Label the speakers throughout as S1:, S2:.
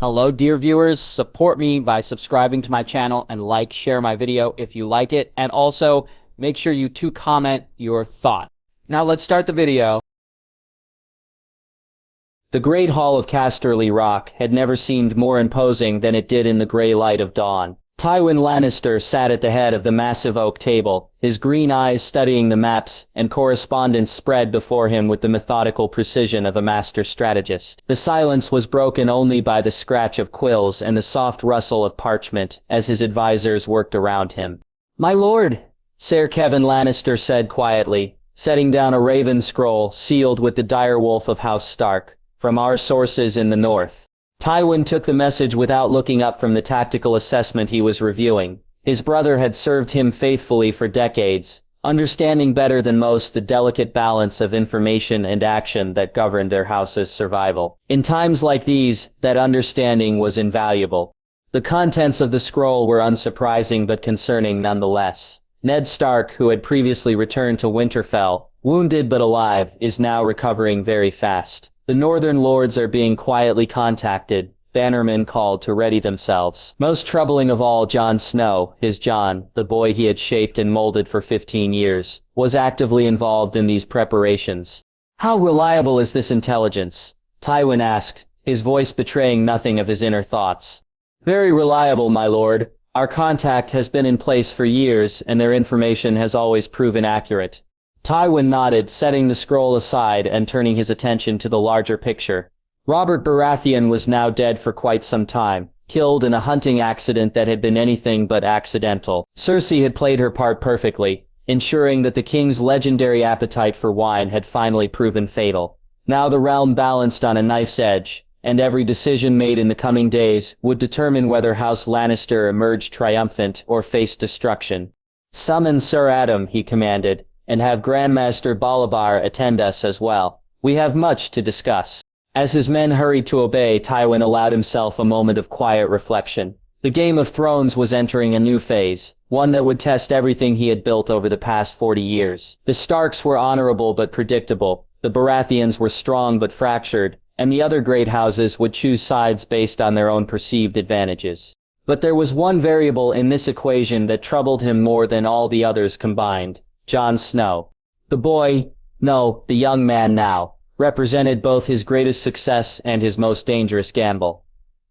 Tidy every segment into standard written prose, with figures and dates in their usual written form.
S1: Hello dear viewers, support me by subscribing to my channel and share my video if you like it, and also make sure you comment your thought. Now let's start the video. The Great Hall of Casterly Rock had never seemed more imposing than it did in the gray light of dawn. Tywin Lannister sat at the head of the massive oak table, his green eyes studying the maps and correspondence spread before him with the methodical precision of a master strategist. The silence was broken only by the scratch of quills and the soft rustle of parchment as his advisors worked around him. "My lord," Ser Kevan Lannister said quietly, setting down a raven scroll sealed with the direwolf of House Stark, "from our sources in the north." Tywin took the message without looking up from the tactical assessment he was reviewing. His brother had served him faithfully for decades, understanding better than most the delicate balance of information and action that governed their house's survival. In times like these, that understanding was invaluable. The contents of the scroll were unsurprising but concerning nonetheless. Ned Stark, who had previously returned to Winterfell, wounded but alive, is now recovering very fast. The northern lords are being quietly contacted, bannermen called to ready themselves. Most troubling of all, Jon Snow, his Jon, the boy he had shaped and molded for 15 years, was actively involved in these preparations. "How reliable is this intelligence?" Tywin asked, his voice betraying nothing of his inner thoughts. "Very reliable, my lord. Our contact has been in place for years, and their information has always proven accurate." Tywin nodded, setting the scroll aside and turning his attention to the larger picture. Robert Baratheon was now dead for quite some time, killed in a hunting accident that had been anything but accidental. Cersei had played her part perfectly, ensuring that the king's legendary appetite for wine had finally proven fatal. Now the realm balanced on a knife's edge, and every decision made in the coming days would determine whether House Lannister emerged triumphant or faced destruction. "Summon Sir Adam," he commanded, "and have Grandmaster Balabar attend us as well. We have much to discuss." As his men hurried to obey, Tywin allowed himself a moment of quiet reflection. The Game of Thrones was entering a new phase, one that would test everything he had built over the past 40 years. The Starks were honorable but predictable, the Baratheons were strong but fractured, and the other great houses would choose sides based on their own perceived advantages. But there was one variable in this equation that troubled him more than all the others combined. Jon Snow. The boy, no, the young man now, represented both his greatest success and his most dangerous gamble.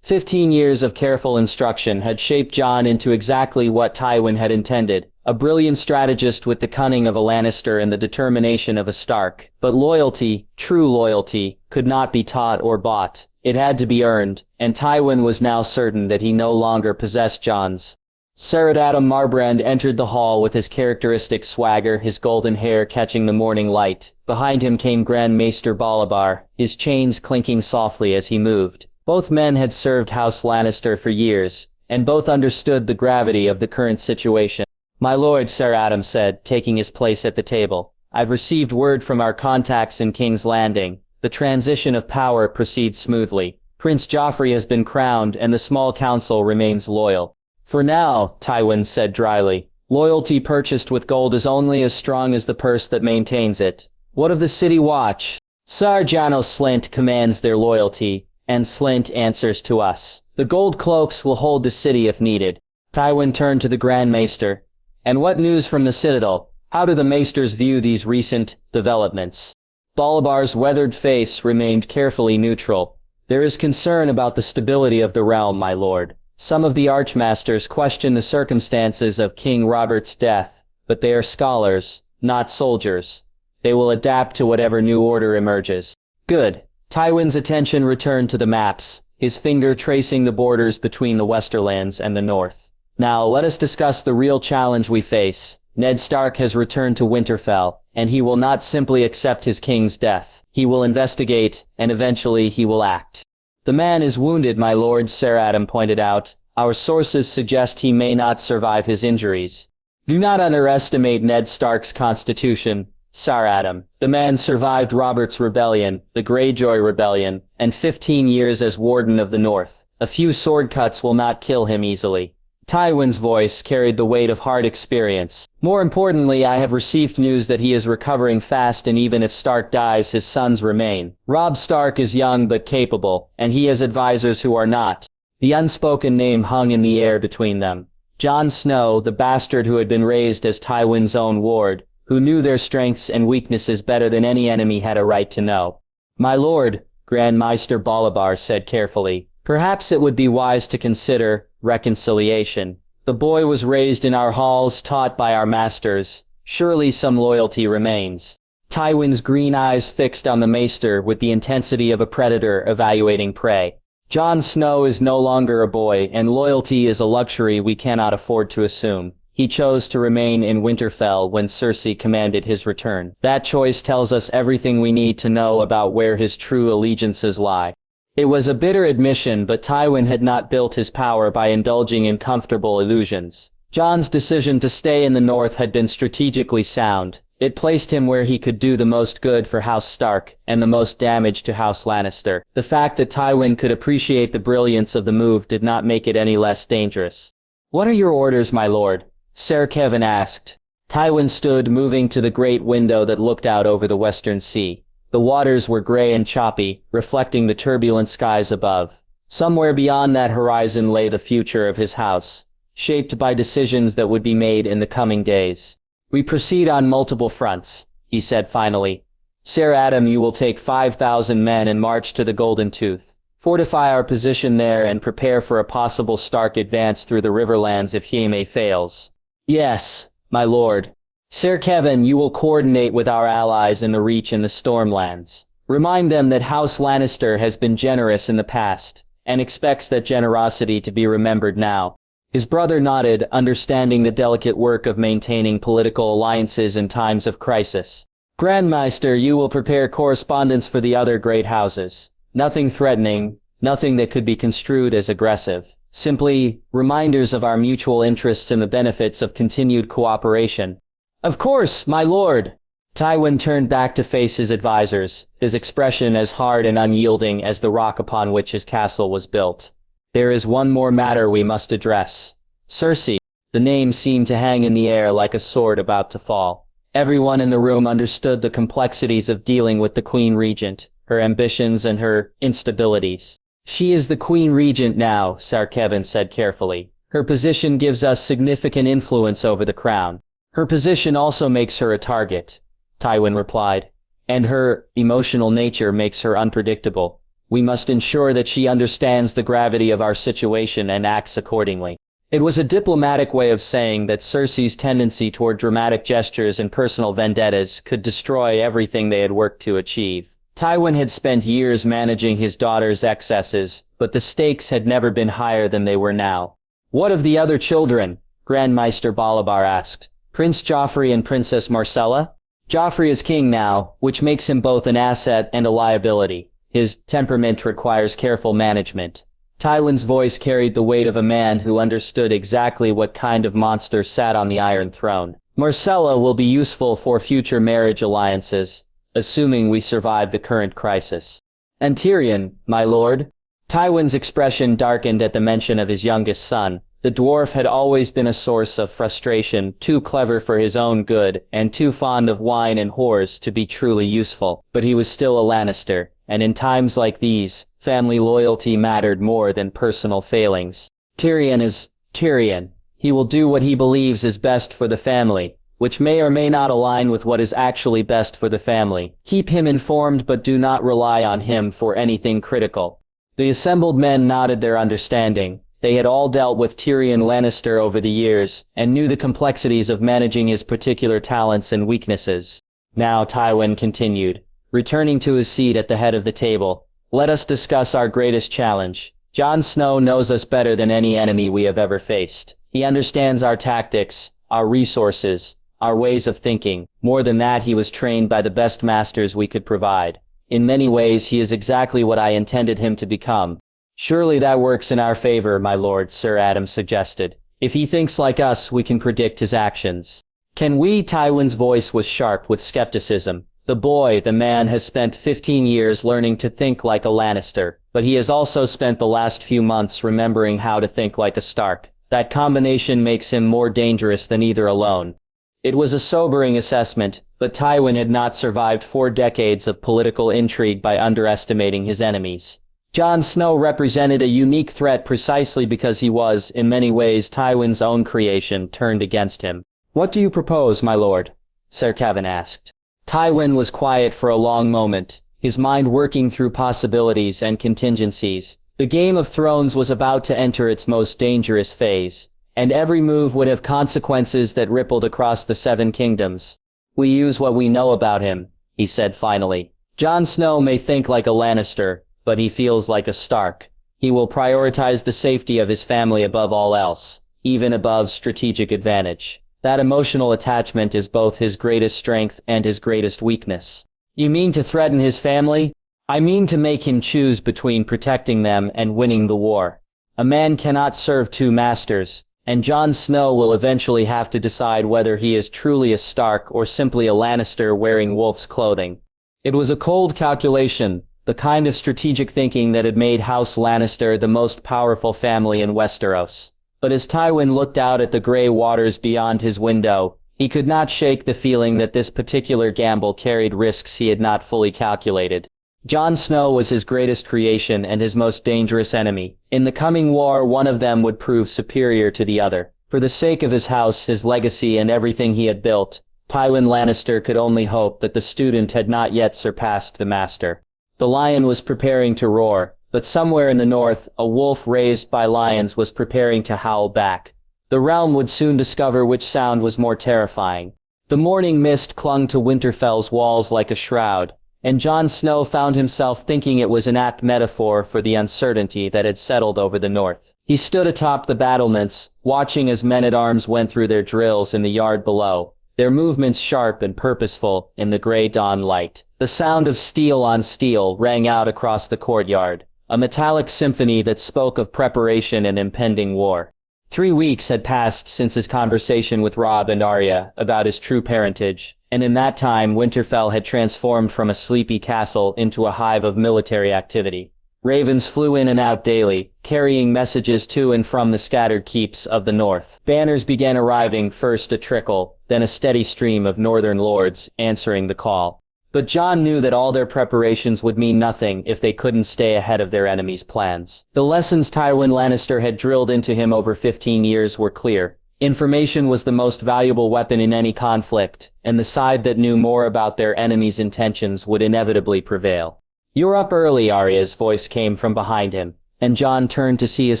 S1: 15 years of careful instruction had shaped Jon into exactly what Tywin had intended, a brilliant strategist with the cunning of a Lannister and the determination of a Stark. But loyalty, true loyalty, could not be taught or bought. It had to be earned, and Tywin was now certain that he no longer possessed Jon's. Ser Adam Marbrand entered the hall with his characteristic swagger, his golden hair catching the morning light. Behind him came Grand Maester Balabar, his chains clinking softly as he moved. Both men had served House Lannister for years, and both understood the gravity of the current situation. "My lord," Ser Adam said, taking his place at the table, "I've received word from our contacts in King's Landing. The transition of power proceeds smoothly. Prince Joffrey has been crowned, and the small council remains loyal." "For now," Tywin said dryly. "Loyalty purchased with gold is only as strong as the purse that maintains it. What of the City Watch? Sir Janos Slynt commands their loyalty, and Slynt answers to us. The gold cloaks will hold the city if needed." Tywin turned to the Grand Maester. "And what news from the Citadel? How do the Maesters view these recent developments?" Balabar's weathered face remained carefully neutral. "There is concern about the stability of the realm, my lord. Some of the Archmasters question the circumstances of King Robert's death, but they are scholars, not soldiers. They will adapt to whatever new order emerges." "Good." Tywin's attention returned to the maps, his finger tracing the borders between the Westerlands and the North. "Now let us discuss the real challenge we face. Ned Stark has returned to Winterfell, and he will not simply accept his king's death. He will investigate, and eventually he will act." "The man is wounded, my lord," Ser Adam pointed out. "Our sources suggest he may not survive his injuries." "Do not underestimate Ned Stark's constitution, Ser Adam. The man survived Robert's rebellion, the Greyjoy rebellion, and 15 years as Warden of the North. A few sword cuts will not kill him easily." Tywin's voice carried the weight of hard experience. More importantly, I have received news that he is recovering fast, and even if Stark dies, his sons remain. Robb Stark is young but capable, and he has advisors who are not. The unspoken name hung in the air between them. Jon Snow, the bastard who had been raised as Tywin's own ward, who knew their strengths and weaknesses better than any enemy had a right to know. My lord, Grand Maester Balabar said carefully, perhaps it would be wise to consider reconciliation. The boy was raised in our halls, taught by our masters. Surely some loyalty remains. Tywin's green eyes fixed on the maester with the intensity of a predator evaluating prey. Jon Snow is no longer a boy, and loyalty is a luxury we cannot afford to assume. He chose to remain in Winterfell when Cersei commanded his return. That choice tells us everything we need to know about where his true allegiances lie. It was a bitter admission, but Tywin had not built his power by indulging in comfortable illusions. Jon's decision to stay in the north had been strategically sound. It placed him where he could do the most good for House Stark and the most damage to House Lannister. The fact that Tywin could appreciate the brilliance of the move did not make it any less dangerous. "What are your orders, my lord?" Ser Kevan asked. Tywin stood, moving to the great window that looked out over the western sea. The waters were gray and choppy, reflecting the turbulent skies above. Somewhere beyond that horizon lay the future of his house, shaped by decisions that would be made in the coming days. "We proceed on multiple fronts," he said finally. "Ser Adam, you will take 5,000 men and march to the Golden Tooth. Fortify our position there and prepare for a possible Stark advance through the Riverlands if Jaime fails." "Yes, my lord." "Ser Kevan, you will coordinate with our allies in the Reach and the Stormlands. Remind them that House Lannister has been generous in the past, and expects that generosity to be remembered now." His brother nodded, understanding the delicate work of maintaining political alliances in times of crisis. "Grandmaster, you will prepare correspondence for the other great houses. Nothing threatening, nothing that could be construed as aggressive. Simply, reminders of our mutual interests and the benefits of continued cooperation." "Of course, my lord!" Tywin turned back to face his advisors, his expression as hard and unyielding as the rock upon which his castle was built. "There is one more matter we must address. Cersei." The name seemed to hang in the air like a sword about to fall. Everyone in the room understood the complexities of dealing with the Queen Regent, her ambitions and her instabilities. "She is the Queen Regent now," Ser Kevan said carefully. "Her position gives us significant influence over the crown. Her position also makes her a target," Tywin replied. "And her emotional nature makes her unpredictable. We must ensure that she understands the gravity of our situation and acts accordingly." It was a diplomatic way of saying that Cersei's tendency toward dramatic gestures and personal vendettas could destroy everything they had worked to achieve. Tywin had spent years managing his daughter's excesses, but the stakes had never been higher than they were now. "What of the other children?" Grand Maester Balabar asked. "Prince Joffrey and Princess Marcella?" "Joffrey is king now, which makes him both an asset and a liability. His temperament requires careful management." Tywin's voice carried the weight of a man who understood exactly what kind of monster sat on the Iron Throne. "Marcella will be useful for future marriage alliances, assuming we survive the current crisis." "And Tyrion, my lord?" Tywin's expression darkened at the mention of his youngest son. The dwarf had always been a source of frustration, too clever for his own good, and too fond of wine and whores to be truly useful. But he was still a Lannister, and in times like these, family loyalty mattered more than personal failings. "Tyrion is Tyrion. He will do what he believes is best for the family, which may or may not align with what is actually best for the family. Keep him informed, but do not rely on him for anything critical." The assembled men nodded their understanding. They had all dealt with Tyrion Lannister over the years, and knew the complexities of managing his particular talents and weaknesses. Now Tywin continued, returning to his seat at the head of the table. "Let us discuss our greatest challenge. Jon Snow knows us better than any enemy we have ever faced. He understands our tactics, our resources, our ways of thinking. More than that, he was trained by the best masters we could provide. In many ways, he is exactly what I intended him to become." "Surely that works in our favor, my lord," Ser Adam suggested. "If he thinks like us, we can predict his actions." "Can we?" Tywin's voice was sharp with skepticism. The boy, the man, has spent 15 years learning to think like a Lannister, but he has also spent the last few months remembering how to think like a Stark. That combination makes him more dangerous than either alone. It was a sobering assessment, but Tywin had not survived 4 decades of political intrigue by underestimating his enemies. Jon Snow represented a unique threat precisely because he was, in many ways, Tywin's own creation turned against him. "What do you propose, my lord?" Ser Kevin asked. Tywin was quiet for a long moment, his mind working through possibilities and contingencies. The Game of Thrones was about to enter its most dangerous phase, and every move would have consequences that rippled across the 7 kingdoms. "We use what we know about him," he said finally. "Jon Snow may think like a Lannister, but he feels like a Stark. He will prioritize the safety of his family above all else, even above strategic advantage. That emotional attachment is both his greatest strength and his greatest weakness." "You mean to threaten his family?" "I mean to make him choose between protecting them and winning the war. A man cannot serve 2 masters, and Jon Snow will eventually have to decide whether he is truly a Stark or simply a Lannister wearing wolf's clothing." It was a cold calculation, the kind of strategic thinking that had made House Lannister the most powerful family in Westeros. But as Tywin looked out at the grey waters beyond his window, he could not shake the feeling that this particular gamble carried risks he had not fully calculated. Jon Snow was his greatest creation and his most dangerous enemy. In the coming war, one of them would prove superior to the other. For the sake of his house, his legacy, and everything he had built, Tywin Lannister could only hope that the student had not yet surpassed the master. The lion was preparing to roar, but somewhere in the north, a wolf raised by lions was preparing to howl back. The realm would soon discover which sound was more terrifying. The morning mist clung to Winterfell's walls like a shroud, and Jon Snow found himself thinking it was an apt metaphor for the uncertainty that had settled over the north. He stood atop the battlements, watching as men-at-arms went through their drills in the yard below, their movements sharp and purposeful in the grey dawn light. The sound of steel on steel rang out across the courtyard, a metallic symphony that spoke of preparation and impending war. 3 weeks had passed since his conversation with Robb and Arya about his true parentage, and in that time Winterfell had transformed from a sleepy castle into a hive of military activity. Ravens flew in and out daily, carrying messages to and from the scattered keeps of the north. Banners began arriving, first a trickle, then a steady stream of northern lords answering the call. But Jon knew that all their preparations would mean nothing if they couldn't stay ahead of their enemies' plans. The lessons Tywin Lannister had drilled into him over 15 years were clear. Information was the most valuable weapon in any conflict, and the side that knew more about their enemies' intentions would inevitably prevail. "You're up early," Arya's voice came from behind him, and Jon turned to see his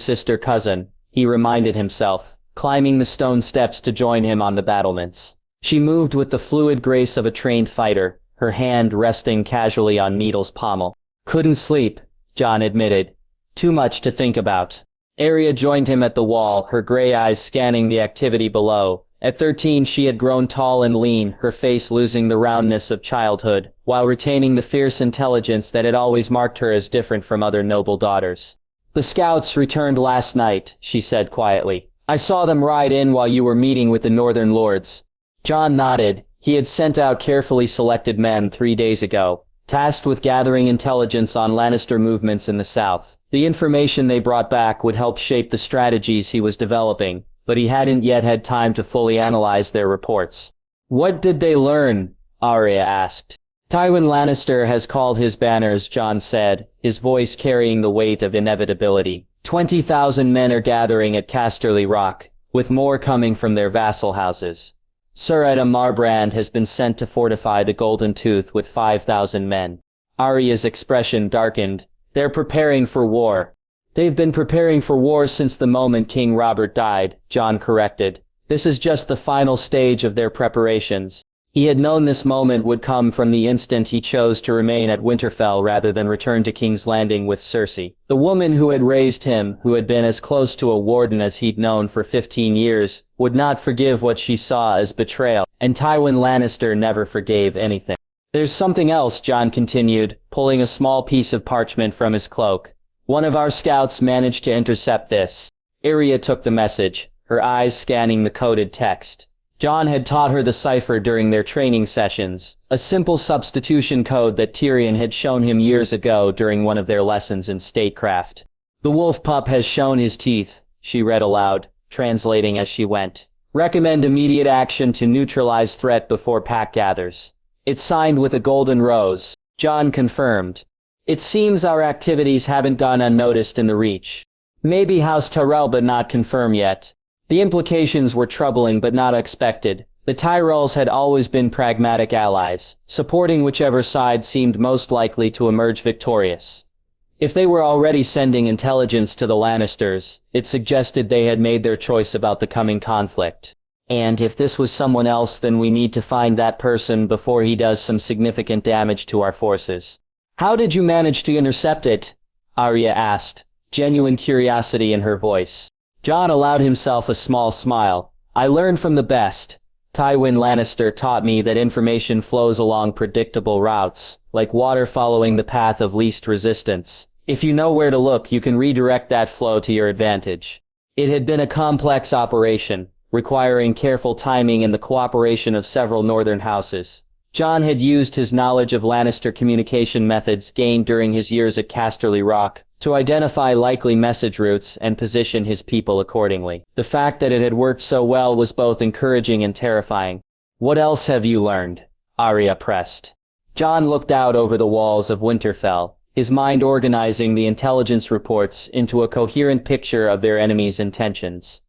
S1: sister cousin, he reminded himself, climbing the stone steps to join him on the battlements. She moved with the fluid grace of a trained fighter, her hand resting casually on Needle's pommel. "Couldn't sleep," Jon admitted. "Too much to think about." Arya joined him at the wall, her grey eyes scanning the activity below. At 13 she had grown tall and lean, her face losing the roundness of childhood, while retaining the fierce intelligence that had always marked her as different from other noble daughters. "The scouts returned last night," she said quietly. "I saw them ride in while you were meeting with the northern lords." Jon nodded. He had sent out carefully selected men 3 days ago, tasked with gathering intelligence on Lannister movements in the south. The information they brought back would help shape the strategies he was developing, but he hadn't yet had time to fully analyze their reports. "What did they learn?" Arya asked. "Tywin Lannister has called his banners," Jon said, his voice carrying the weight of inevitability. 20,000 men are gathering at Casterly Rock, with more coming from their vassal houses. Ser Edda Marbrand has been sent to fortify the Golden Tooth with 5,000 men. Arya's expression darkened. "They're preparing for war." "They've been preparing for war since the moment King Robert died," Jon corrected. "This is just the final stage of their preparations." He had known this moment would come from the instant he chose to remain at Winterfell rather than return to King's Landing with Cersei. The woman who had raised him, who had been as close to a warden as he'd known for 15 years, would not forgive what she saw as betrayal, and Tywin Lannister never forgave anything. "There's something else," Jon continued, pulling a small piece of parchment from his cloak. "One of our scouts managed to intercept this." Arya took the message, her eyes scanning the coded text. Jon had taught her the cipher during their training sessions, a simple substitution code that Tyrion had shown him years ago during one of their lessons in statecraft. "The wolf pup has shown his teeth," she read aloud. translating as she went. Recommend immediate action to neutralize threat before pack gathers. It's signed with a golden rose. Jon confirmed. It seems our activities haven't gone unnoticed in the Reach. Maybe House Tyrell, but not confirmed yet. The implications were troubling but not expected. The Tyrells had always been pragmatic allies, supporting whichever side seemed most likely to emerge victorious. If they were already sending intelligence to the Lannisters, it suggested they had made their choice about the coming conflict. And if this was someone else, then we need to find that person before he does some significant damage to our forces. How did you manage to intercept it? Arya asked, genuine curiosity in her voice. Jon allowed himself a small smile. I learned from the best. Tywin Lannister taught me that information flows along predictable routes, like water following the path of least resistance. If you know where to look, you can redirect that flow to your advantage. It had been a complex operation, requiring careful timing and the cooperation of several northern houses. Jon had used his knowledge of Lannister communication methods gained during his years at Casterly Rock to identify likely message routes and position his people accordingly. The fact that it had worked so well was both encouraging and terrifying. What else have you learned? Arya pressed. Jon looked out over the walls of Winterfell, his mind organizing the intelligence reports into a coherent picture of their enemies' intentions.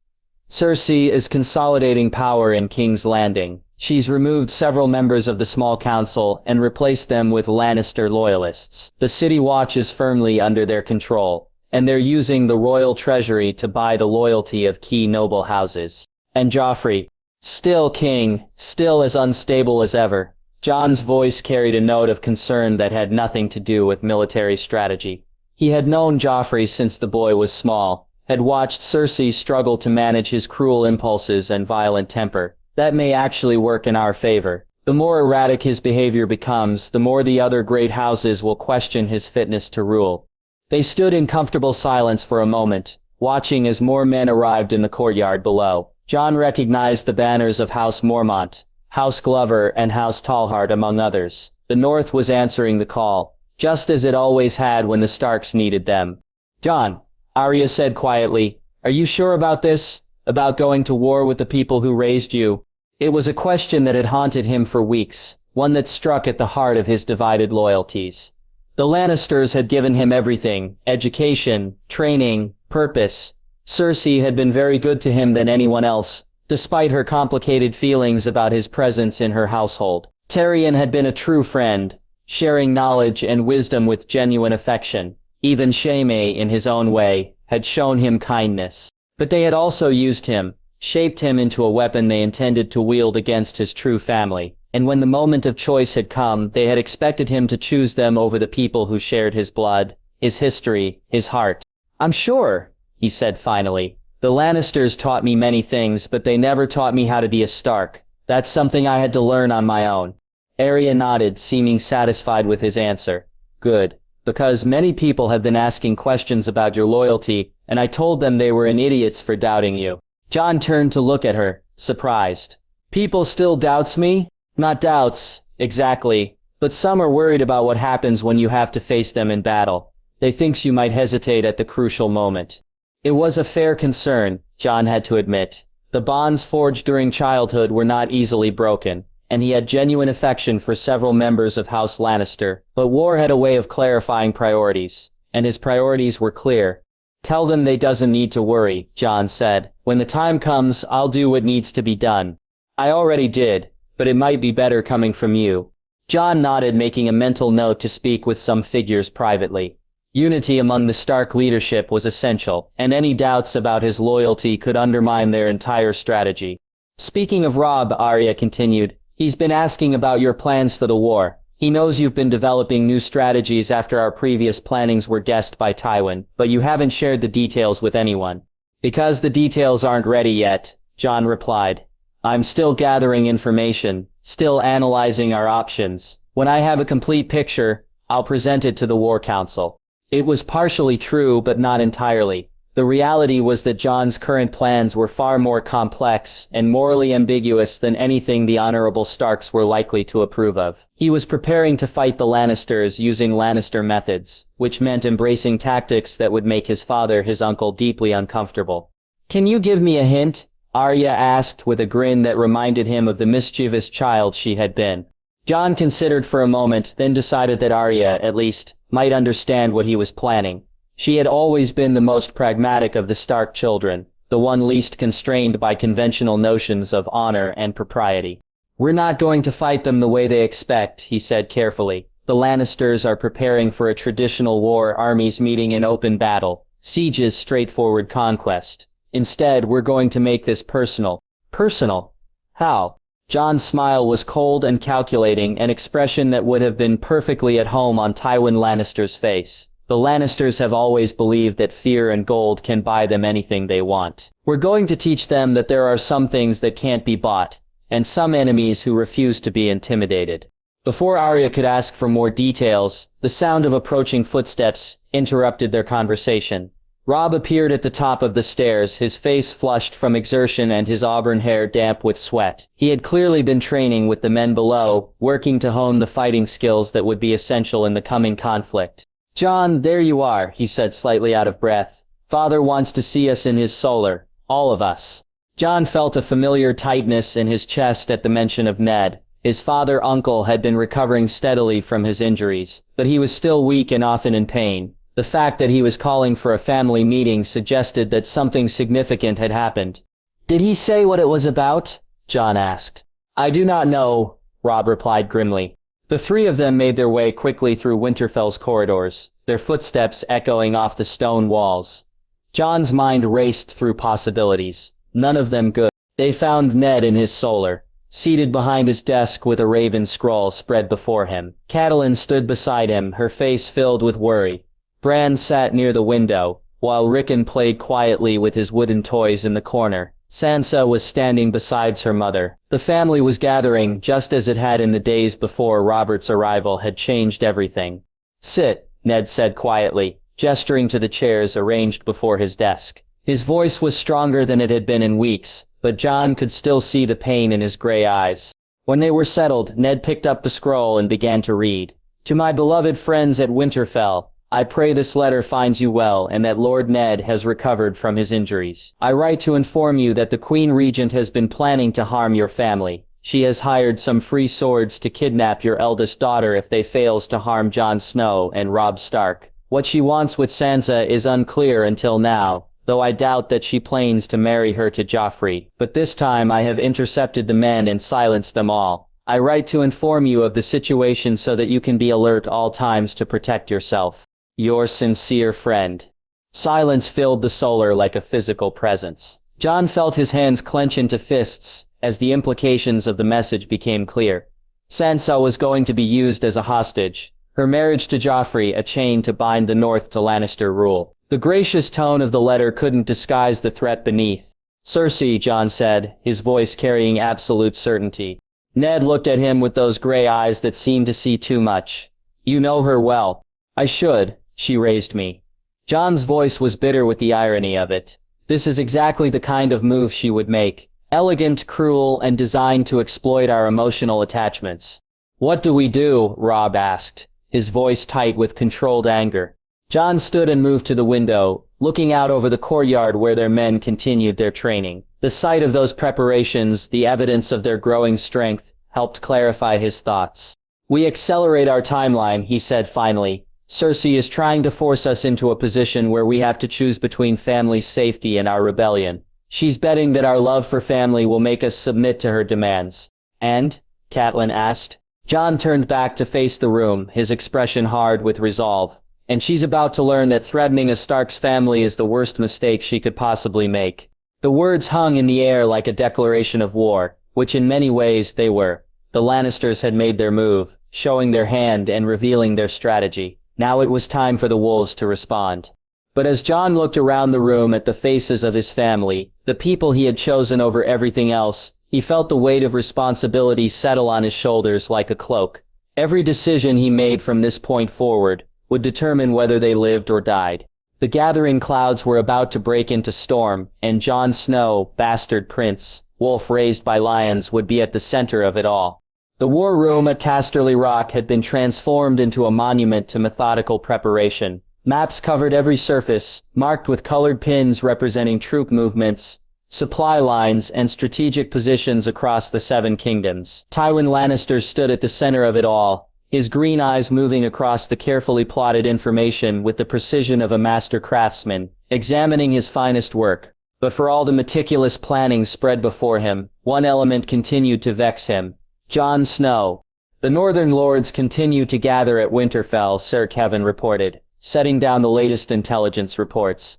S1: Cersei is consolidating power in King's Landing. She's removed several members of the small council and replaced them with Lannister loyalists. The city watch is firmly under their control, and they're using the royal treasury to buy the loyalty of key noble houses. And Joffrey, still king, still as unstable as ever. Jon's voice carried a note of concern that had nothing to do with military strategy. He had known Joffrey since the boy was small, had watched Cersei struggle to manage his cruel impulses and violent temper. That may actually work in our favor. The more erratic his behavior becomes, the more the other great houses will question his fitness to rule. They stood in comfortable silence for a moment, watching as more men arrived in the courtyard below. Jon recognized the banners of House Mormont, House Glover, and House Tallhart among others. The North was answering the call, just as it always had when the Starks needed them. Jon, Arya said quietly, are you sure about this? About going to war with the people who raised you? It was a question that had haunted him for weeks, one that struck at the heart of his divided loyalties. The Lannisters had given him everything: education, training, purpose. Cersei had been very good to him than anyone else, despite her complicated feelings about his presence in her household. Tyrion had been a true friend, sharing knowledge and wisdom with genuine affection. Even Shaemay, in his own way, had shown him kindness. But they had also used him, shaped him into a weapon they intended to wield against his true family. And when the moment of choice had come, they had expected him to choose them over the people who shared his blood, his history, his heart. I'm sure, he said finally. The Lannisters taught me many things, but they never taught me how to be a Stark. That's something I had to learn on my own. Arya nodded, seeming satisfied with his answer. Good. Because many people have been asking questions about your loyalty, and I told them they were idiots for doubting you. Jon turned to look at her, surprised. People still doubts me? Not doubts, exactly. But some are worried about what happens when you have to face them in battle. They thinks you might hesitate at the crucial moment. It was a fair concern, Jon had to admit. The bonds forged during childhood were not easily broken, and he had genuine affection for several members of House Lannister. But war had a way of clarifying priorities, and his priorities were clear. Tell them they doesn't need to worry, Jon said. When the time comes, I'll do what needs to be done. I already did, but it might be better coming from you. Jon nodded, making a mental note to speak with some figures privately. Unity among the Stark leadership was essential, and any doubts about his loyalty could undermine their entire strategy. Speaking of Robb, Arya continued, he's been asking about your plans for the war. He knows you've been developing new strategies after our previous plannings were guessed by Tywin, but you haven't shared the details with anyone. Because the details aren't ready yet, Jon replied. I'm still gathering information, still analyzing our options. When I have a complete picture, I'll present it to the War Council. It was partially true, but not entirely. The reality was that Jon's current plans were far more complex and morally ambiguous than anything the Honorable Starks were likely to approve of. He was preparing to fight the Lannisters using Lannister methods, which meant embracing tactics that would make his father, his uncle, deeply uncomfortable. Can you give me a hint? Arya asked with a grin that reminded him of the mischievous child she had been. Jon considered for a moment, then decided that Arya, at least, might understand what he was planning. She had always been the most pragmatic of the Stark children, the one least constrained by conventional notions of honor and propriety. We're not going to fight them the way they expect, he said carefully. The Lannisters are preparing for a traditional war, armies meeting in open battle, sieges, straightforward conquest. Instead, we're going to make this personal. Personal? How? Jon's smile was cold and calculating, an expression that would have been perfectly at home on Tywin Lannister's face. The Lannisters have always believed that fear and gold can buy them anything they want. We're going to teach them that there are some things that can't be bought, and some enemies who refuse to be intimidated. Before Arya could ask for more details, the sound of approaching footsteps interrupted their conversation. Robb appeared at the top of the stairs, his face flushed from exertion and his auburn hair damp with sweat. He had clearly been training with the men below, working to hone the fighting skills that would be essential in the coming conflict. "Jon, there you are," he said, slightly out of breath. "Father wants to see us in his solar. All of us." Jon felt a familiar tightness in his chest at the mention of Ned. His father-uncle had been recovering steadily from his injuries, but he was still weak and often in pain. The fact that he was calling for a family meeting suggested that something significant had happened. "Did he say what it was about?" Jon asked. "I do not know," Robb replied grimly. The three of them made their way quickly through Winterfell's corridors, their footsteps echoing off the stone walls. Jon's mind raced through possibilities, none of them good. They found Ned in his solar, seated behind his desk with a raven scroll spread before him. Catelyn stood beside him, her face filled with worry. Bran sat near the window, while Rickon played quietly with his wooden toys in the corner. Sansa was standing beside her mother. The family was gathering, just as it had in the days before Robert's arrival had changed everything. "Sit," Ned said quietly, gesturing to the chairs arranged before his desk. His voice was stronger than it had been in weeks, but Jon could still see the pain in his gray eyes. When they were settled, Ned picked up the scroll and began to read. "To my beloved friends at Winterfell, I pray this letter finds you well and that Lord Ned has recovered from his injuries. I write to inform you that the Queen Regent has been planning to harm your family. She has hired some free swords to kidnap your eldest daughter if they fails to harm Jon Snow and Robb Stark. What she wants with Sansa is unclear until now, though I doubt that she plans to marry her to Joffrey. But this time I have intercepted the men and silenced them all. I write to inform you of the situation so that you can be alert all times to protect yourself. Your sincere friend." Silence filled the solar like a physical presence. Jon felt his hands clench into fists as the implications of the message became clear. Sansa was going to be used as a hostage, her marriage to Joffrey a chain to bind the North to Lannister rule. The gracious tone of the letter couldn't disguise the threat beneath. "Cersei," Jon said, his voice carrying absolute certainty. Ned looked at him with those gray eyes that seemed to see too much. "You know her well." "I should. She raised me." Jon's voice was bitter with the irony of it. This is exactly the kind of move she would make. Elegant, cruel, and designed to exploit our emotional attachments. "What do we do?" Robb asked, his voice tight with controlled anger. Jon stood and moved to the window, looking out over the courtyard where their men continued their training. The sight of those preparations, the evidence of their growing strength, helped clarify his thoughts. "We accelerate our timeline," he said finally. "Cersei is trying to force us into a position where we have to choose between family's safety and our rebellion. She's betting that our love for family will make us submit to her demands." "And?" Catelyn asked. Jon turned back to face the room, his expression hard with resolve. "And she's about to learn that threatening a Stark's family is the worst mistake she could possibly make." The words hung in the air like a declaration of war, which in many ways they were. The Lannisters had made their move, showing their hand and revealing their strategy. Now it was time for the wolves to respond. But as Jon looked around the room at the faces of his family, the people he had chosen over everything else, he felt the weight of responsibility settle on his shoulders like a cloak. Every decision he made from this point forward would determine whether they lived or died. The gathering clouds were about to break into storm, and Jon Snow, bastard prince, wolf raised by lions, would be at the center of it all. The war room at Casterly Rock had been transformed into a monument to methodical preparation, Maps covered every surface, marked with colored pins representing troop movements, supply lines, and strategic positions across the Seven Kingdoms. Tywin Lannister stood at the center of it all, his green eyes moving across the carefully plotted information with the precision of a master craftsman, examining his finest work. But for all the meticulous planning spread before him, one element continued to vex him: Jon Snow. The Northern Lords continue to gather at Winterfell, Sir Kevin reported, setting down the latest intelligence reports.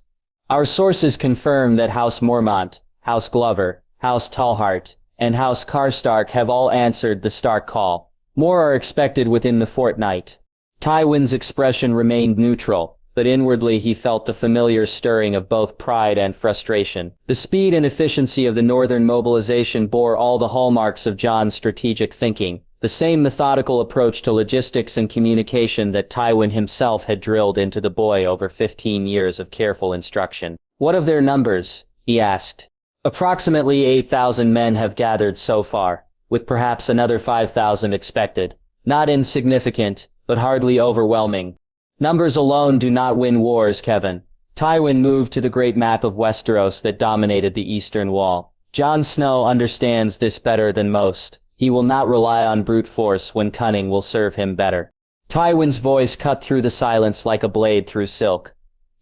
S1: Our sources confirm that House Mormont, House Glover, House Tallhart, and House Karstark have all answered the Stark call. More are expected within the fortnight. Tywin's expression remained neutral, but inwardly he felt the familiar stirring of both pride and frustration. The speed and efficiency of the northern mobilization bore all the hallmarks of Jon's strategic thinking, the same methodical approach to logistics and communication that Tywin himself had drilled into the boy over 15 years of careful instruction. What of their numbers? He asked. Approximately 8,000 men have gathered so far, with perhaps another 5,000 expected. Not insignificant, but hardly overwhelming. Numbers alone do not win wars, Kevin. Tywin moved to the great map of Westeros that dominated the eastern wall. Jon Snow understands this better than most. He will not rely on brute force when cunning will serve him better. Tywin's voice cut through the silence like a blade through silk.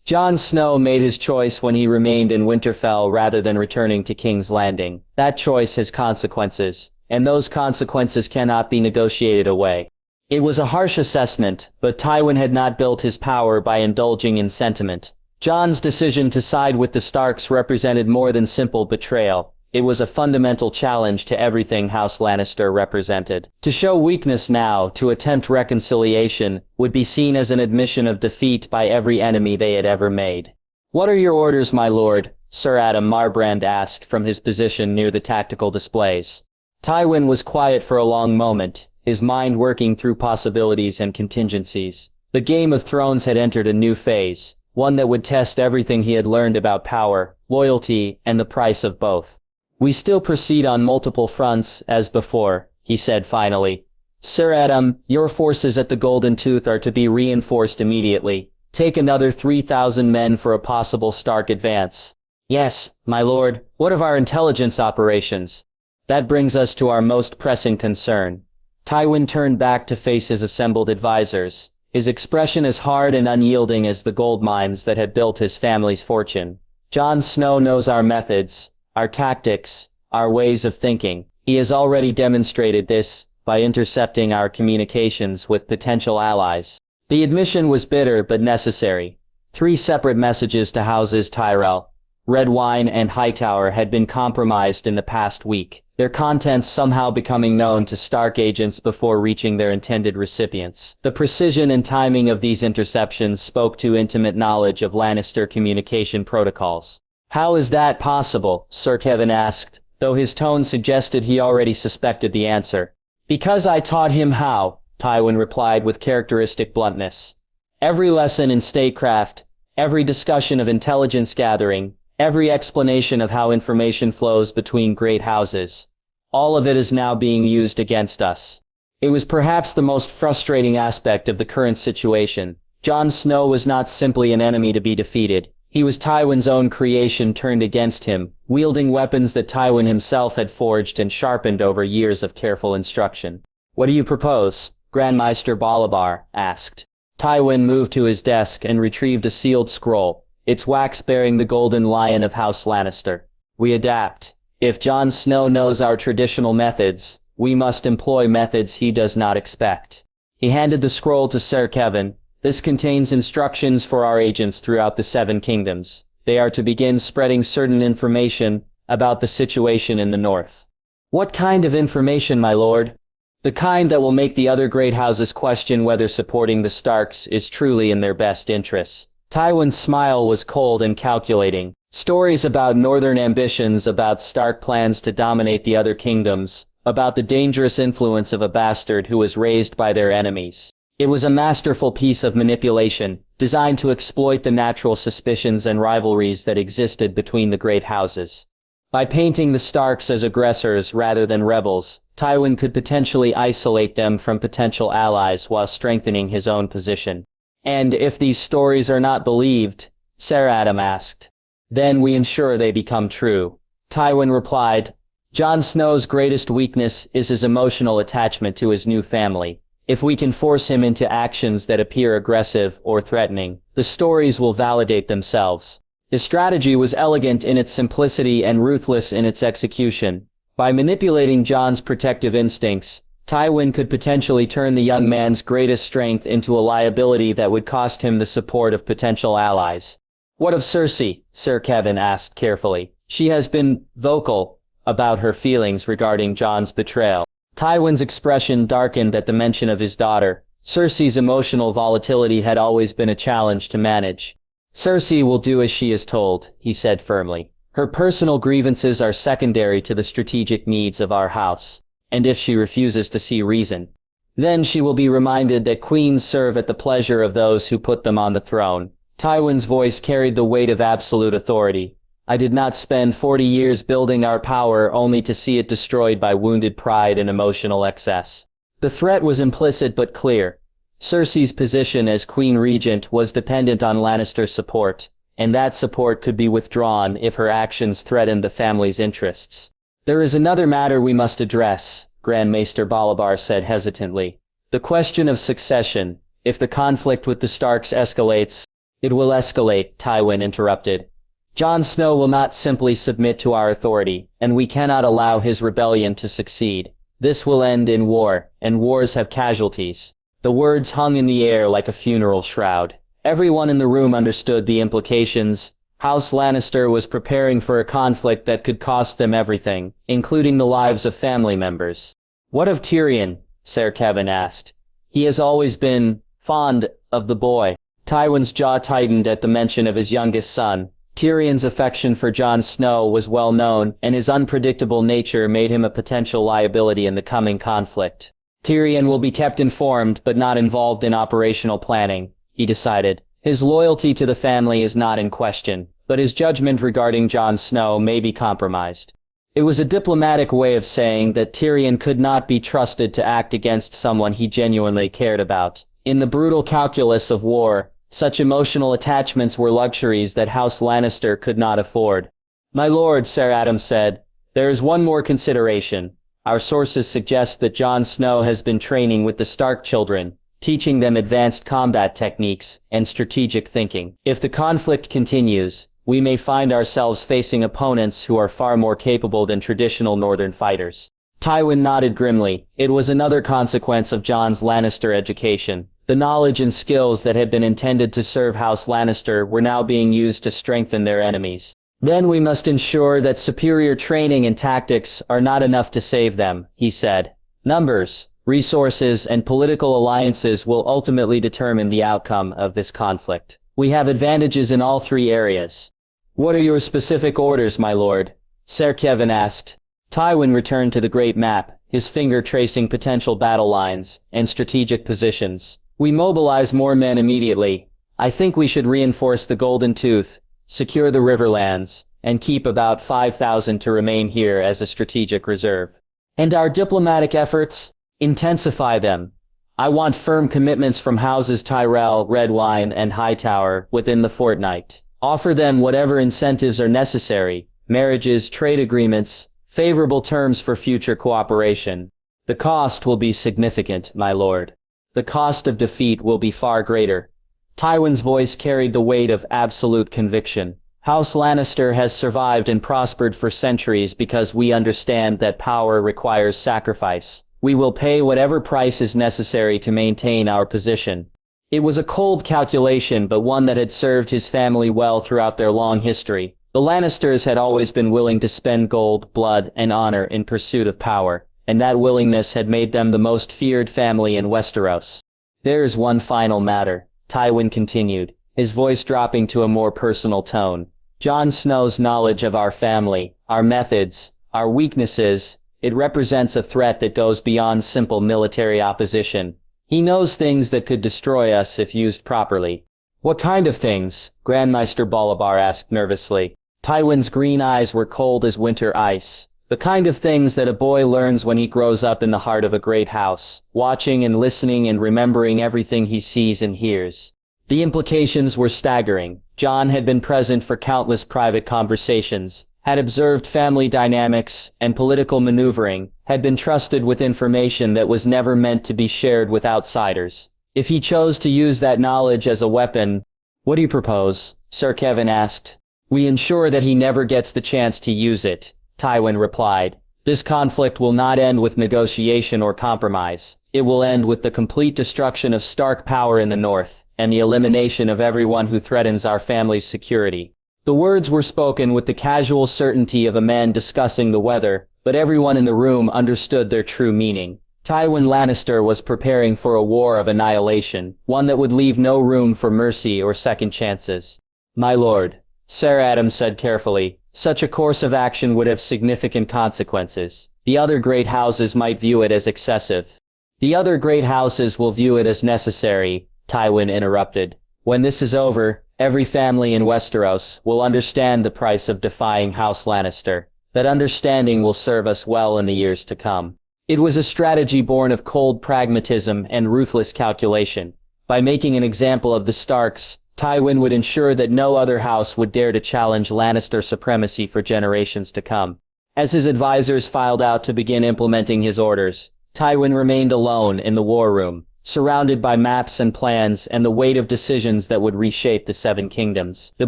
S1: Jon Snow made his choice when he remained in Winterfell rather than returning to King's Landing. That choice has consequences, and those consequences cannot be negotiated away. It was a harsh assessment, but Tywin had not built his power by indulging in sentiment. Jon's decision to side with the Starks represented more than simple betrayal. It was a fundamental challenge to everything House Lannister represented. To show weakness now, to attempt reconciliation, would be seen as an admission of defeat by every enemy they had ever made. "What are your orders, my lord?" Sir Adam Marbrand asked from his position near the tactical displays. Tywin was quiet for a long moment, his mind working through possibilities and contingencies. The Game of Thrones had entered a new phase, one that would test everything he had learned about power, loyalty, and the price of both. "We still proceed on multiple fronts, as before," he said finally. "Sir Adam, your forces at the Golden Tooth are to be reinforced immediately. Take another 3,000 men for a possible Stark advance." "Yes, my lord. What of our intelligence operations?" "That brings us to our most pressing concern." Tywin turned back to face his assembled advisors, his expression as hard and unyielding as the gold mines that had built his family's fortune. "Jon Snow knows our methods, our tactics, our ways of thinking. He has already demonstrated this by intercepting our communications with potential allies." The admission was bitter but necessary. 3 separate messages to houses Tyrell, Redwyne, and Hightower had been compromised in the past week, their contents somehow becoming known to Stark agents before reaching their intended recipients. The precision and timing of these interceptions spoke to intimate knowledge of Lannister communication protocols. "How is that possible?" Sir Kevin asked, though his tone suggested he already suspected the answer. "Because I taught him how," Tywin replied with characteristic bluntness. "Every lesson in statecraft, every discussion of intelligence gathering, every explanation of how information flows between great houses, all of it is now being used against us." It was perhaps the most frustrating aspect of the current situation. Jon Snow was not simply an enemy to be defeated. He was Tywin's own creation turned against him, wielding weapons that Tywin himself had forged and sharpened over years of careful instruction. "What do you propose?" Grandmaster Balabar asked. Tywin moved to his desk and retrieved a sealed scroll, its wax bearing the golden lion of House Lannister. "We adapt. If Jon Snow knows our traditional methods, we must employ methods he does not expect." He handed the scroll to Sir Kevin. "This contains instructions for our agents throughout the Seven Kingdoms. They are to begin spreading certain information about the situation in the north." "What kind of information, my lord?" "The kind that will make the other great houses question whether supporting the Starks is truly in their best interests." Tywin's smile was cold and calculating. Stories about northern ambitions, about Stark plans to dominate the other kingdoms, about the dangerous influence of a bastard who was raised by their enemies. It was a masterful piece of manipulation, designed to exploit the natural suspicions and rivalries that existed between the great houses. By painting the Starks as aggressors rather than rebels, Tywin could potentially isolate them from potential allies while strengthening his own position. And if these stories are not believed, Ser Adam asked, then we ensure they become true. Tywin replied, Jon Snow's greatest weakness is his emotional attachment to his new family. If we can force him into actions that appear aggressive or threatening, the stories will validate themselves. His strategy was elegant in its simplicity and ruthless in its execution. By manipulating Jon's protective instincts, Tywin could potentially turn the young man's greatest strength into a liability that would cost him the support of potential allies. What of Cersei? Sir Kevin asked carefully. She has been vocal about her feelings regarding Jon's betrayal. Tywin's expression darkened at the mention of his daughter. Cersei's emotional volatility had always been a challenge to manage. Cersei will do as she is told, he said firmly. Her personal grievances are secondary to the strategic needs of our house. And if she refuses to see reason, then she will be reminded that queens serve at the pleasure of those who put them on the throne. Tywin's voice carried the weight of absolute authority. I did not spend 40 years building our power only to see it destroyed by wounded pride and emotional excess. The threat was implicit but clear. Cersei's position as Queen Regent was dependent on Lannister support, and that support could be withdrawn if her actions threatened the family's interests. There is another matter we must address, Grand Maester Balabar said hesitantly. The question of succession. If the conflict with the Starks escalates, it will escalate, Tywin interrupted. Jon Snow will not simply submit to our authority, and we cannot allow his rebellion to succeed. This will end in war, and wars have casualties. The words hung in the air like a funeral shroud. Everyone in the room understood the implications. House Lannister was preparing for a conflict that could cost them everything, including the lives of family members. What of Tyrion? Ser Kevin asked. He has always been fond of the boy. Tywin's jaw tightened at the mention of his youngest son. Tyrion's affection for Jon Snow was well known, and his unpredictable nature made him a potential liability in the coming conflict. Tyrion will be kept informed but not involved in operational planning, he decided. His loyalty to the family is not in question, but his judgment regarding Jon Snow may be compromised. It was a diplomatic way of saying that Tyrion could not be trusted to act against someone he genuinely cared about. In the brutal calculus of war, such emotional attachments were luxuries that House Lannister could not afford. My lord, Ser Adam said, there is one more consideration. Our sources suggest that Jon Snow has been training with the Stark children, teaching them advanced combat techniques and strategic thinking. If the conflict continues, we may find ourselves facing opponents who are far more capable than traditional northern fighters. Tywin nodded grimly. It was another consequence of Jon's Lannister education. The knowledge and skills that had been intended to serve House Lannister were now being used to strengthen their enemies. Then we must ensure that superior training and tactics are not enough to save them, he said. Numbers, resources, and political alliances will ultimately determine the outcome of this conflict. We have advantages in all three areas. What are your specific orders, my lord? Ser Kevin asked. Tywin returned to the great map, his finger tracing potential battle lines and strategic positions. We mobilize more men immediately. I think we should reinforce the Golden Tooth, secure the Riverlands, and keep about 5,000 to remain here as a strategic reserve. And our diplomatic efforts? Intensify them. I want firm commitments from houses Tyrell, Redwyne, and Hightower within the fortnight. Offer them whatever incentives are necessary, marriages, trade agreements, favorable terms for future cooperation. The cost will be significant, my lord. The cost of defeat will be far greater. Tywin's voice carried the weight of absolute conviction. House Lannister has survived and prospered for centuries because we understand that power requires sacrifice. We will pay whatever price is necessary to maintain our position. It was a cold calculation, but one that had served his family well throughout their long history. The Lannisters had always been willing to spend gold, blood, and honor in pursuit of power, and that willingness had made them the most feared family in Westeros. There is one final matter, Tywin continued, his voice dropping to a more personal tone. Jon Snow's knowledge of our family, our methods, our weaknesses, it represents a threat that goes beyond simple military opposition. He knows things that could destroy us if used properly. What kind of things? Grandmaster Balabar asked nervously. Tywin's green eyes were cold as winter ice. The kind of things that a boy learns when he grows up in the heart of a great house, watching and listening and remembering everything he sees and hears. The implications were staggering. Jon had been present for countless private conversations, had observed family dynamics and political maneuvering, had been trusted with information that was never meant to be shared with outsiders. If he chose to use that knowledge as a weapon— "What do you propose?" Sir Kevin asked. "We ensure that he never gets the chance to use it," Tywin replied. "This conflict will not end with negotiation or compromise. It will end with the complete destruction of Stark power in the north, and the elimination of everyone who threatens our family's security." The words were spoken with the casual certainty of a man discussing the weather, but everyone in the room understood their true meaning. Tywin Lannister was preparing for a war of annihilation, one that would leave no room for mercy or second chances. "My lord," Ser Adam said carefully, "such a course of action would have significant consequences. The other great houses might view it as excessive." "The other great houses will view it as necessary," Tywin interrupted. "When this is over, every family in Westeros will understand the price of defying House Lannister. That understanding will serve us well in the years to come." It was a strategy born of cold pragmatism and ruthless calculation. By making an example of the Starks, Tywin would ensure that no other house would dare to challenge Lannister supremacy for generations to come. As his advisors filed out to begin implementing his orders, Tywin remained alone in the war room, surrounded by maps and plans and the weight of decisions that would reshape the Seven Kingdoms. The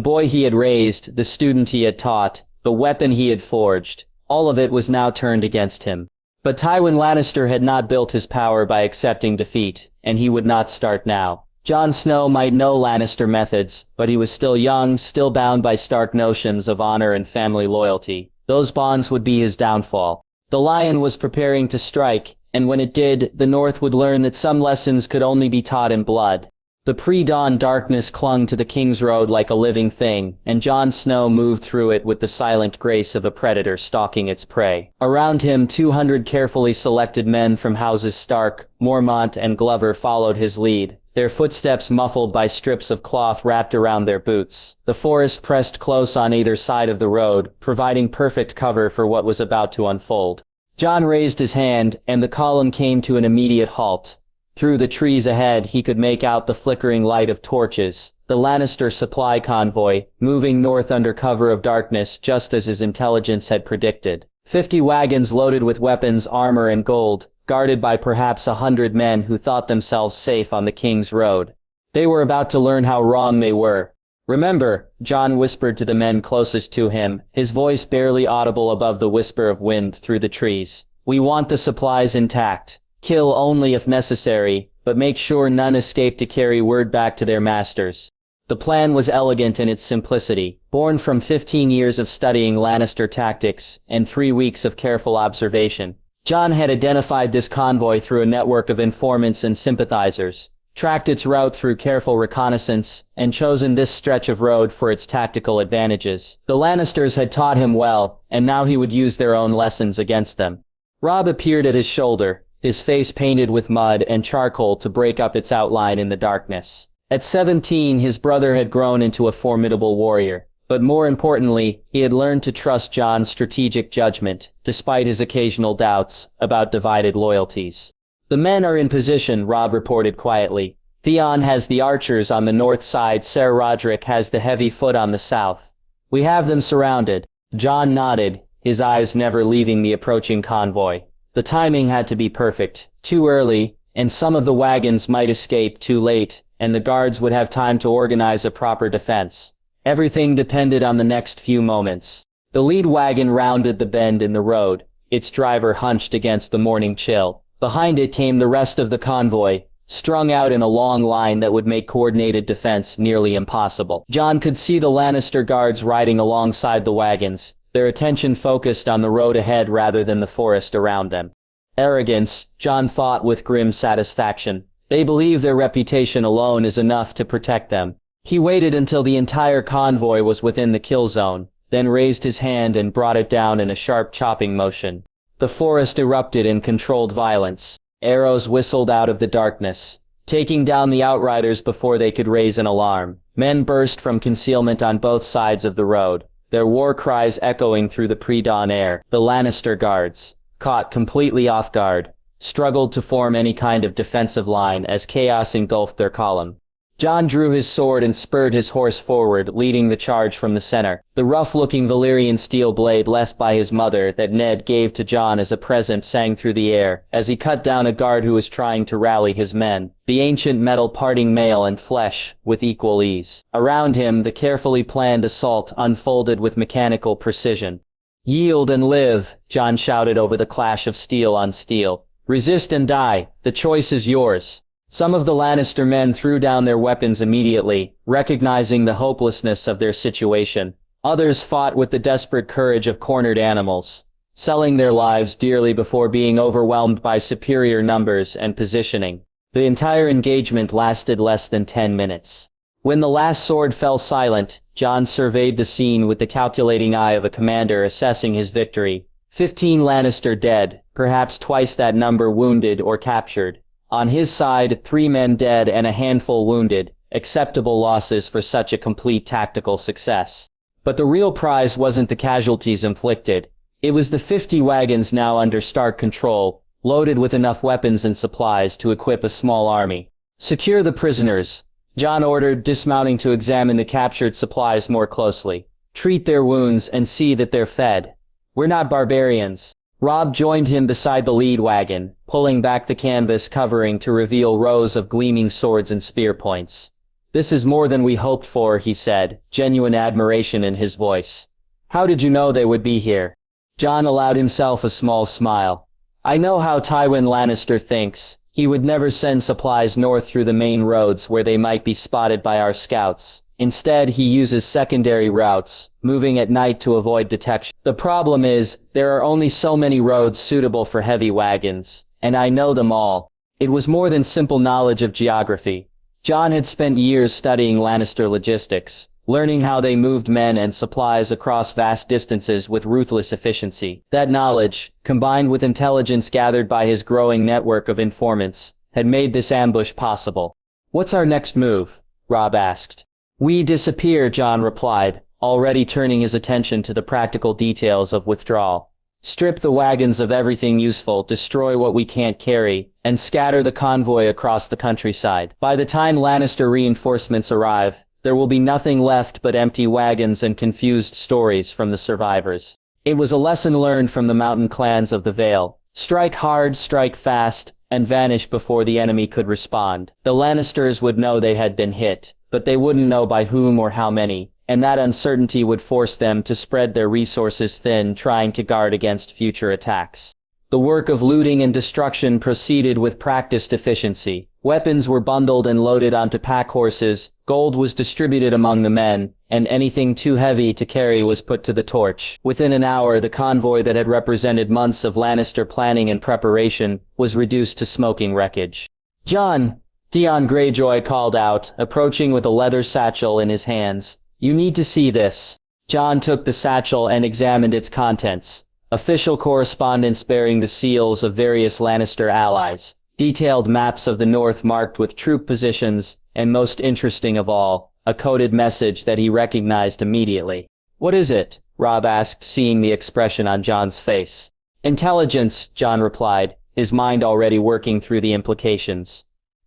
S1: boy he had raised, the student he had taught, the weapon he had forged, all of it was now turned against him. But Tywin Lannister had not built his power by accepting defeat, and he would not start now. Jon Snow might know Lannister methods, but he was still young, still bound by Stark notions of honor and family loyalty. Those bonds would be his downfall. The lion was preparing to strike, and when it did, the North would learn that some lessons could only be taught in blood. The pre-dawn darkness clung to the King's Road like a living thing, and Jon Snow moved through it with the silent grace of a predator stalking its prey. Around him, 200 carefully selected men from houses Stark, Mormont, and Glover followed his lead, their footsteps muffled by strips of cloth wrapped around their boots. The forest pressed close on either side of the road, providing perfect cover for what was about to unfold. Jon raised his hand, and the column came to an immediate halt. Through the trees ahead he could make out the flickering light of torches, the Lannister supply convoy, moving north under cover of darkness just as his intelligence had predicted. 50 wagons loaded with weapons, armor, and gold, guarded by perhaps 100 men who thought themselves safe on the King's Road. They were about to learn how wrong they were. "Remember," Jon whispered to the men closest to him, his voice barely audible above the whisper of wind through the trees. "We want the supplies intact. Kill only if necessary, but make sure none escape to carry word back to their masters." The plan was elegant in its simplicity, born from 15 years of studying Lannister tactics and 3 weeks of careful observation. Jon had identified this convoy through a network of informants and sympathizers, tracked its route through careful reconnaissance, and chosen this stretch of road for its tactical advantages. The Lannisters had taught him well, and now he would use their own lessons against them. Robb appeared at his shoulder, his face painted with mud and charcoal to break up its outline in the darkness. At 17, his brother had grown into a formidable warrior, but more importantly, he had learned to trust Jon's strategic judgment, despite his occasional doubts about divided loyalties. "The men are in position," Robb reported quietly. "Theon has the archers on the north side, Ser Roderick has the heavy foot on the south. We have them surrounded." Jon nodded, his eyes never leaving the approaching convoy. The timing had to be perfect, too early, and some of the wagons might escape too late, and the guards would have time to organize a proper defense. Everything depended on the next few moments. The lead wagon rounded the bend in the road, its driver hunched against the morning chill. Behind it came the rest of the convoy, strung out in a long line that would make coordinated defense nearly impossible. Jon could see the Lannister guards riding alongside the wagons, their attention focused on the road ahead rather than the forest around them. Arrogance, Jon thought with grim satisfaction. They believe their reputation alone is enough to protect them. He waited until the entire convoy was within the kill zone, then raised his hand and brought it down in a sharp chopping motion. The forest erupted in controlled violence. Arrows whistled out of the darkness, taking down the outriders before they could raise an alarm. Men burst from concealment on both sides of the road, their war cries echoing through the pre-dawn air. The Lannister guards, caught completely off guard, struggled to form any kind of defensive line as chaos engulfed their column. Jon drew his sword and spurred his horse forward, leading the charge from the center. The rough-looking Valyrian steel blade left by his mother that Ned gave to Jon as a present sang through the air, as he cut down a guard who was trying to rally his men, the ancient metal parting mail and flesh, with equal ease. Around him, the carefully planned assault unfolded with mechanical precision. "Yield and live," Jon shouted over the clash of steel on steel. "Resist and die, the choice is yours." Some of the Lannister men threw down their weapons immediately, recognizing the hopelessness of their situation. Others fought with the desperate courage of cornered animals, selling their lives dearly before being overwhelmed by superior numbers and positioning. The entire engagement lasted less than 10 minutes. When the last sword fell silent, Jon surveyed the scene with the calculating eye of a commander assessing his victory. 15 Lannister dead, perhaps twice that number wounded or captured. On his side, 3 men dead and a handful wounded, acceptable losses for such a complete tactical success. But the real prize wasn't the casualties inflicted. It was the 50 wagons now under Stark control, loaded with enough weapons and supplies to equip a small army. "Secure the prisoners," Jon ordered, dismounting to examine the captured supplies more closely. "Treat their wounds and see that they're fed. We're not barbarians." Robb joined him beside the lead wagon, pulling back the canvas covering to reveal rows of gleaming swords and spear points. "This is more than we hoped for," he said, genuine admiration in his voice. "How did you know they would be here?" Jon allowed himself a small smile. "I know how Tywin Lannister thinks. He would never send supplies north through the main roads where they might be spotted by our scouts. Instead, he uses secondary routes, moving at night to avoid detection. The problem is, there are only so many roads suitable for heavy wagons, and I know them all." It was more than simple knowledge of geography. Jon had spent years studying Lannister logistics, learning how they moved men and supplies across vast distances with ruthless efficiency. That knowledge, combined with intelligence gathered by his growing network of informants, had made this ambush possible. "What's our next move?" Robb asked. "We disappear," Jon replied, already turning his attention to the practical details of withdrawal. "Strip the wagons of everything useful, destroy what we can't carry, and scatter the convoy across the countryside. By the time Lannister reinforcements arrive, there will be nothing left but empty wagons and confused stories from the survivors." It was a lesson learned from the mountain clans of the Vale. Strike hard, strike fast, and vanish before the enemy could respond. The Lannisters would know they had been hit, but they wouldn't know by whom or how many, and that uncertainty would force them to spread their resources thin, trying to guard against future attacks. The work of looting and destruction proceeded with practiced efficiency. Weapons were bundled and loaded onto pack horses, gold was distributed among the men, and anything too heavy to carry was put to the torch. Within an hour, the convoy that had represented months of Lannister planning and preparation was reduced to smoking wreckage. "Jon," Theon Greyjoy called out, approaching with a leather satchel in his hands. "You need to see this." Jon took the satchel and examined its contents. Official correspondence bearing the seals of various Lannister allies, detailed maps of the North marked with troop positions, and most interesting of all, a coded message that he recognized immediately. "What is it?" Robb asked, seeing the expression on Jon's face. "Intelligence," Jon replied, his mind already working through the implications.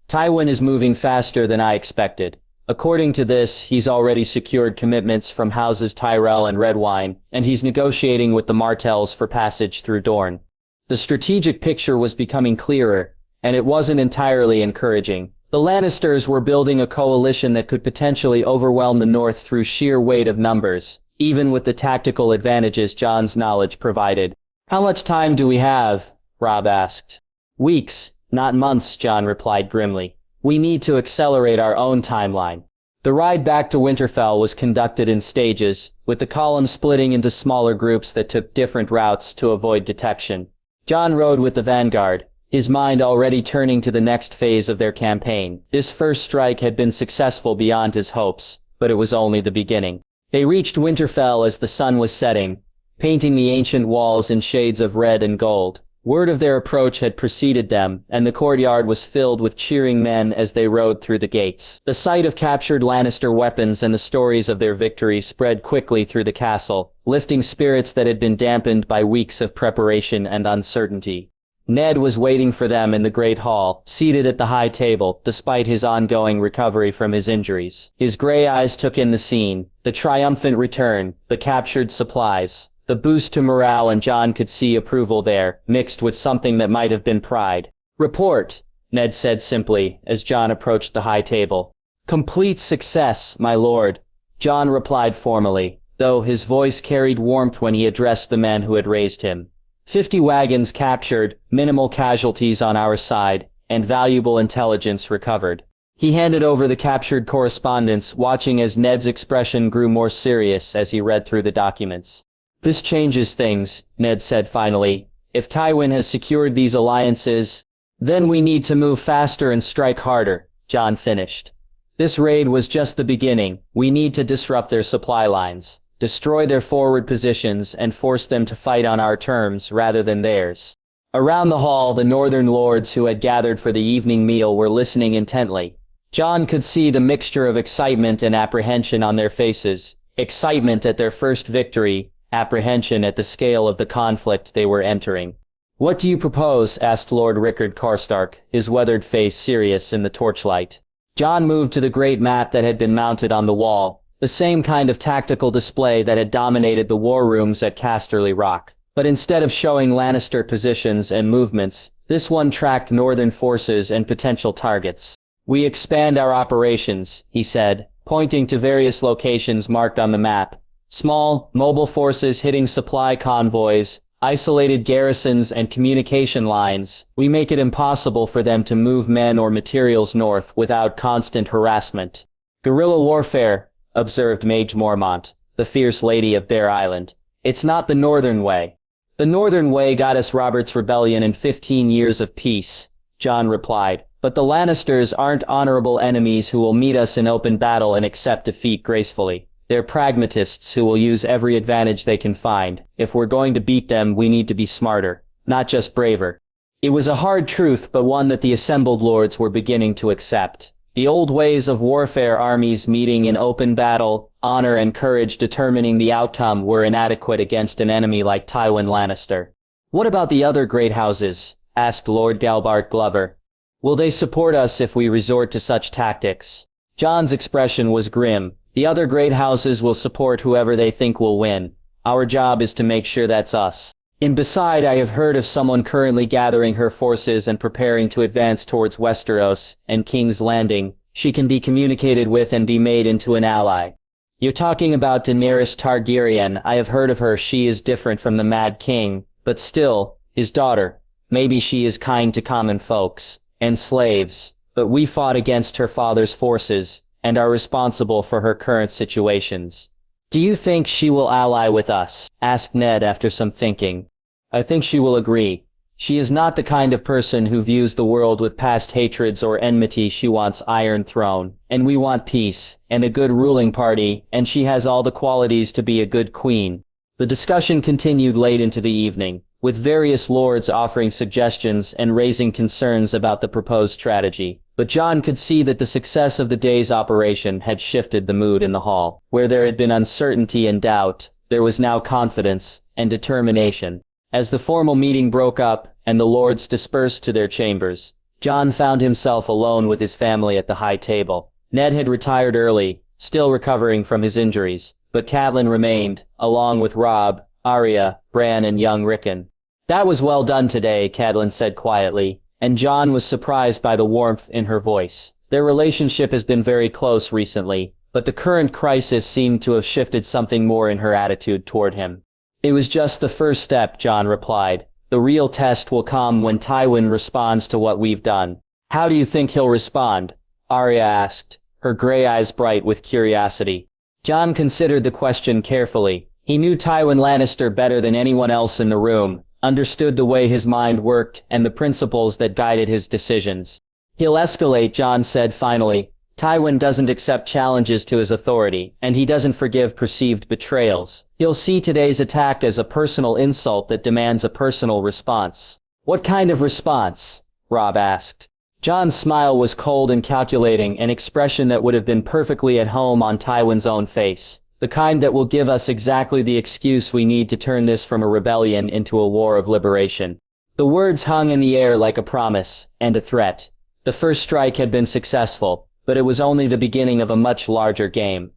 S1: "Tywin is moving faster than I expected. According to this, he's already secured commitments from houses Tyrell and Redwyne, and he's negotiating with the Martells for passage through Dorne." The strategic picture was becoming clearer, and it wasn't entirely encouraging. The Lannisters were building a coalition that could potentially overwhelm the North through sheer weight of numbers, even with the tactical advantages Jon's knowledge provided. "How much time do we have?" Robb asked. "Weeks, not months," Jon replied grimly. "We need to accelerate our own timeline." The ride back to Winterfell was conducted in stages, with the column splitting into smaller groups that took different routes to avoid detection. Jon rode with the vanguard, his mind already turning to the next phase of their campaign. This first strike had been successful beyond his hopes, but it was only the beginning. They reached Winterfell as the sun was setting, painting the ancient walls in shades of red and gold. Word of their approach had preceded them, and the courtyard was filled with cheering men as they rode through the gates. The sight of captured Lannister weapons and the stories of their victory spread quickly through the castle, lifting spirits that had been dampened by weeks of preparation and uncertainty. Ned was waiting for them in the great hall, seated at the high table, despite his ongoing recovery from his injuries. His gray eyes took in the scene, the triumphant return, the captured supplies, the boost to morale, and Jon could see approval there, mixed with something that might have been pride. "Report," Ned said simply, as Jon approached the high table. "Complete success, my lord," Jon replied formally, though his voice carried warmth when he addressed the men who had raised him. 50 wagons captured, minimal casualties on our side, and valuable intelligence recovered. He handed over the captured correspondence, watching as Ned's expression grew more serious as he read through the documents. "This changes things," Ned said finally. "If Tywin has secured these alliances, then we need to move faster and strike harder," Jon finished. "This raid was just the beginning. We need to disrupt their supply lines, destroy their forward positions, and force them to fight on our terms rather than theirs." Around the hall, the northern lords who had gathered for the evening meal were listening intently. Jon could see the mixture of excitement and apprehension on their faces. Excitement at their first victory, apprehension at the scale of the conflict they were entering. "What do you propose?" asked Lord Rickard Karstark, his weathered face serious in the torchlight. Jon moved to the great map that had been mounted on the wall, the same kind of tactical display that had dominated the war rooms at Casterly Rock. But instead of showing Lannister positions and movements, this one tracked northern forces and potential targets. "We expand our operations," he said, pointing to various locations marked on the map. Small, mobile forces hitting supply convoys, isolated garrisons, and communication lines. We make it impossible for them to move men or materials north without constant harassment. "Guerrilla warfare," observed Mage Mormont, the fierce lady of Bear Island. "It's not the northern way." "The northern way got us Robert's rebellion and 15 years of peace," Jon replied. "But the Lannisters aren't honorable enemies who will meet us in open battle and accept defeat gracefully. They're pragmatists who will use every advantage they can find. If we're going to beat them, we need to be smarter, not just braver." It was a hard truth, but one that the assembled lords were beginning to accept. The old ways of warfare, armies meeting in open battle, honor and courage determining the outcome, were inadequate against an enemy like Tywin Lannister. "What about the other great houses?" asked Lord Galbart Glover. "Will they support us if we resort to such tactics?" Jon's expression was grim. "The other great houses will support whoever they think will win. Our job is to make sure that's us. And beside, I have heard of someone currently gathering her forces and preparing to advance towards Westeros and King's Landing. She can be communicated with and be made into an ally." "You're talking about Daenerys Targaryen. I have heard of her. She is different from the Mad King, but still, his daughter. Maybe she is kind to common folks and slaves, but we fought against her father's forces and are responsible for her current situations." "Do you think she will ally with us?" asked Ned after some thinking. "I think she will agree. She is not the kind of person who views the world with past hatreds or enmity. She wants Iron Throne, and we want peace, and a good ruling party, and she has all the qualities to be a good queen." The discussion continued late into the evening, with various lords offering suggestions and raising concerns about the proposed strategy. But Jon could see that the success of the day's operation had shifted the mood in the hall. Where there had been uncertainty and doubt, there was now confidence and determination. As the formal meeting broke up and the lords dispersed to their chambers, Jon found himself alone with his family at the high table. Ned had retired early, still recovering from his injuries, but Catelyn remained, along with Robb, Arya, Bran, and young Rickon. "That was well done today," Catelyn said quietly, and Jon was surprised by the warmth in her voice. Their relationship has been very close recently, but the current crisis seemed to have shifted something more in her attitude toward him. "It was just the first step," Jon replied. "The real test will come when Tywin responds to what we've done." "How do you think he'll respond?" Arya asked, her gray eyes bright with curiosity. Jon considered the question carefully. He knew Tywin Lannister better than anyone else in the room, understood the way his mind worked and the principles that guided his decisions. "He'll escalate," Jon said finally. "Tywin doesn't accept challenges to his authority, and he doesn't forgive perceived betrayals. He'll see today's attack as a personal insult that demands a personal response." "What kind of response?" Robb asked. Jon's smile was cold and calculating, an expression that would have been perfectly at home on Tywin's own face. "The kind that will give us exactly the excuse we need to turn this from a rebellion into a war of liberation." The words hung in the air like a promise and a threat. The first strike had been successful, but it was only the beginning of a much larger game.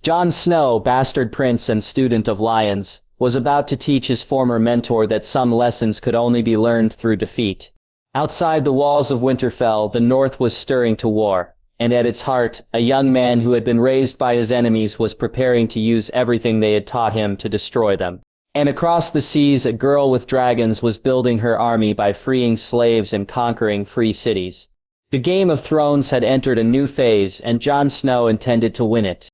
S1: Jon Snow, bastard prince and student of lions, was about to teach his former mentor that some lessons could only be learned through defeat. Outside the walls of Winterfell, the North was stirring to war, and at its heart, a young man who had been raised by his enemies was preparing to use everything they had taught him to destroy them. And across the seas, a girl with dragons was building her army by freeing slaves and conquering free cities. The Game of Thrones had entered a new phase, and Jon Snow intended to win it.